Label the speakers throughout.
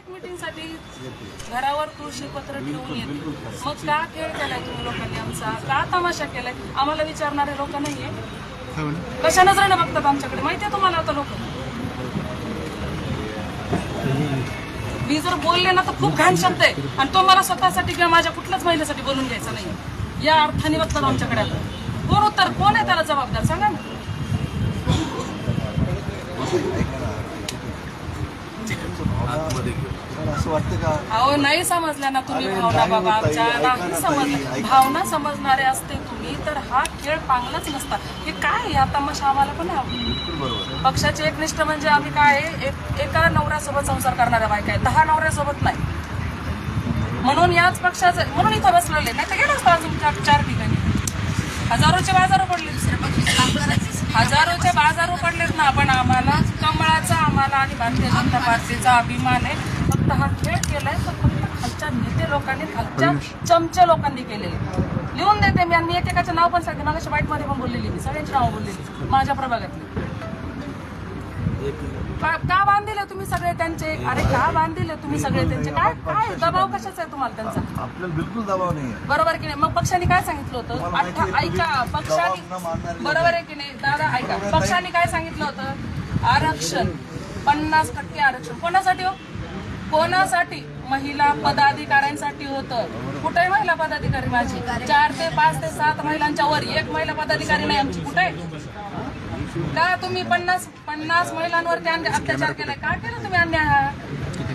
Speaker 1: प्रत्येक मीटिंगसाठी घरावर तुळशी पत्र ठेवून येते. मग का खेळ केलाय तुम्ही लोकांनी आमचा, का तमाशा केलाय? आम्हाला विचारणारे लोक नाहीये. कशा नजरेने बघतात आमच्याकडे माहितीये तुम्हाला? आता लोक मी जर बोलले ना तर खूप घाण शब्द आहे, आणि तो मला स्वतःसाठी किंवा माझ्या कुठल्याच महिलेसाठी बोलून घ्यायचा नाही. या अर्थाने बघतात आमच्याकडे. आता कोण आहे त्याला जबाबदार सांगा ना.
Speaker 2: असं वाटतं का?
Speaker 1: अहो नाही समजल्या ना तुम्ही भावना बाबा आमच्या, नाही समजल्या. भावना समजणारे असते तुम्ही तर हा खेळ पांगलाच नसता. हे काय आहे आता मग आम्हाला पण आवडतं. पक्षाचे एकनिष्ठ म्हणजे आम्ही काय आहे, एका नवऱ्यासोबत संसार करणाऱ्या बायका आहे, 10 नवऱ्यासोबत नाही. म्हणून याच पक्षाचं म्हणून इथं बसलेले, नाही तर गेलो असतो अजून 4 ठिकाणी. हजारोचे बाजार पडले, हजारोचे बाजार पडलेत ना. आपण आम्हाला कमळाचा आम्हाला आणि भारतीय जनता पार्टीचा अभिमान आहे. फक्त हा खेळ केलाय तर फक्त खालच्या नेते लोकांनी, खालच्या चमचे लोकांनी केलेले. लिहून देते मी, आणि मी एकेकाचं नाव पण सांगते. मागाशी वाईटमध्ये पण बोललेली मी, सगळ्यांची नावं बोललेली माझ्या प्रभागातली. का बांधिले तुम्ही सगळे त्यांचे? अरे का बांधिले तुम्ही सगळे त्यांचे? काय काय दबाव कशाचा आहे तुम्हाला त्यांचा?
Speaker 2: आपल्याला बिलकुल दबाव नाही.
Speaker 1: बरोबर की नाही? मग पक्षाने काय सांगितलं होतं? ऐका, पक्षाने बरोबर आहे की नाही दादा? ऐका, पक्षाने काय सांगितलं होतं? आरक्षण 50% आरक्षण कोणासाठी हो? कोणासाठी? महिला पदाधिकाऱ्यांसाठी होतं. कुठे महिला पदाधिकारी माझी? 4 ते 5 ते 7 महिलांच्या वर एक महिला पदाधिकारी नाही आमची. कुठे? का तुम्ही 50 महिलांवरती अत्याचार केलाय? का केलं तुम्ही अन्याय हा?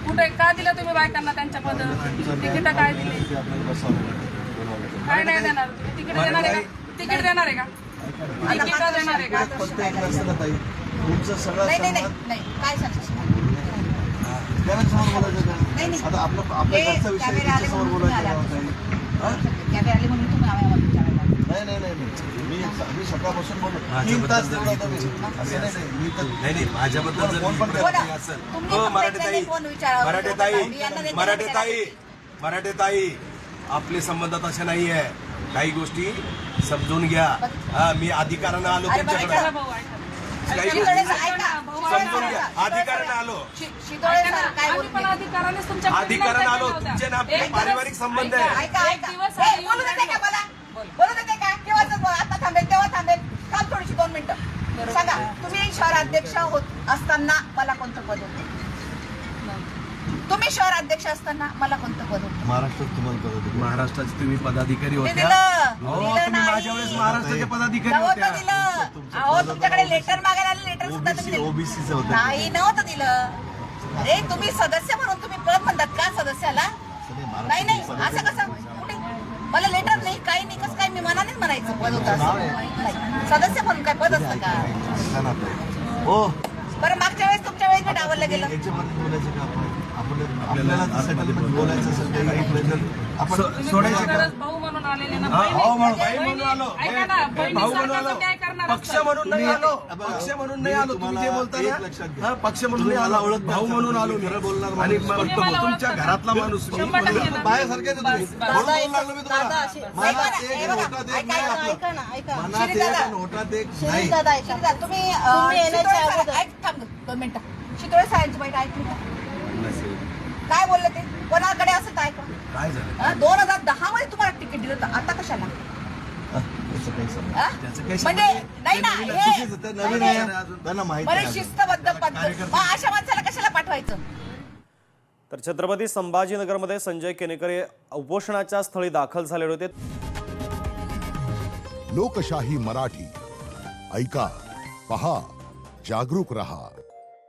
Speaker 1: कुठे का दिला तुम्ही बायकांना त्यांच्या पद? तिकीट काय दिली? काय नाही देणार? तिकीट देणार आहे का? तिकीट देणार आहे का? तिकीट देणार आहे का?
Speaker 2: तुमचं सगळं
Speaker 3: काय सांगतो
Speaker 2: समोर बोलायचं. आता आपल्या घरचा विषय समोर बोलायचं. मी सकाळपासून बोलतो 3 तास तेवढा होता मी. असं नाही माझ्याबद्दल फोन पण
Speaker 4: मराठे ताई आपले संबंध तसे नाही आहे. काही गोष्टी समजून घ्या. मी अधिकारानं आलो तुमच्याकडे. काही गोष्टी समजून घ्या. अधिकारानं आलो. अधिकारानं आलो. तुमचे ना आपले पारिवारिक संबंध आहे.
Speaker 3: बोलू देते का? आता थांबेल तेव्हा थांबेल. काम थोडीशी 2 मिनिटं सांगा. तुम्ही शहराध्यक्ष होत असताना मला कोणतं पद होतं? तुम्ही शहराध्यक्ष असताना मला कोणतं पद होतं?
Speaker 2: महाराष्ट्रात तुम्हाला पद होतं.
Speaker 4: महाराष्ट्राचे तुम्ही पदाधिकारी होत्या.
Speaker 3: तुम्ही
Speaker 4: माझ्या वेळेस महाराष्ट्राचे पदाधिकारी होत्या.
Speaker 3: दिलं. अहो तुमच्याकडे लेटर मागायला आले, लेटर सुद्धा तुम्ही
Speaker 2: ओबीसीचं होतं.
Speaker 3: नाही नव्हतं दिलं. अरे तुम्ही सदस्य म्हणून तुम्ही पद म्हणतात का सदस्याला? नाही असं कसं? कुठे मला लेटर नाही, काही नाही. कसं काय? मी मनानेच म्हणायचं पद होतं असं. सदस्य म्हणून काय पद असतं का?
Speaker 2: हो
Speaker 3: बरं मागच्या वेळेस तुमच्या वेळेस मी डावललं गेलं.
Speaker 2: याच्यामध्ये बोलायचं का आपल्याला सेटलमेंट बोलायचं असेल आपण सोडायचं.
Speaker 1: भाऊ म्हणून आलेले ना.
Speaker 4: भाऊ म्हणून आलो.
Speaker 1: ऐका ना,
Speaker 4: भाऊ म्हणून आलो.
Speaker 1: काय करणार?
Speaker 4: पक्ष म्हणून नाही आलो. पक्ष म्हणून नाही आलो. तुम्ही जे बोलता ना, पक्ष म्हणून नाही आलो. ओळख भाऊ म्हणून आलो. मी बोलणार आणि तुमच्या घरातला माणूस मी.
Speaker 2: बायासारखे लागलो मी तुम्हाला. मनात एक होतात एक नाही आपलं. मनात एक आणि होतात एक नाही.
Speaker 3: तुम्ही 2 मिनिटं शितोळे साहेबांची बैठक ऐकली का? काय बोलले ते? कोणाकडे असं ऐका?
Speaker 4: काय झालं?
Speaker 3: 2010 मध्ये तुम्हाला तिकीट दिलं तर आता कशाला? म्हणजे नाही ना,
Speaker 2: नवीन आहे त्यांना माहिती
Speaker 3: बरे शिस्तबद्ध पद्धत. अशा माणसाला कशाला पाठवायचं?
Speaker 5: तर छत्रपती संभाजीनगरमध्ये संजय केनेकर हे उपोषणाच्या स्थळी दाखल झाले होते.
Speaker 6: लोकशाही मराठी ऐका, पहा, जागरूक रहा.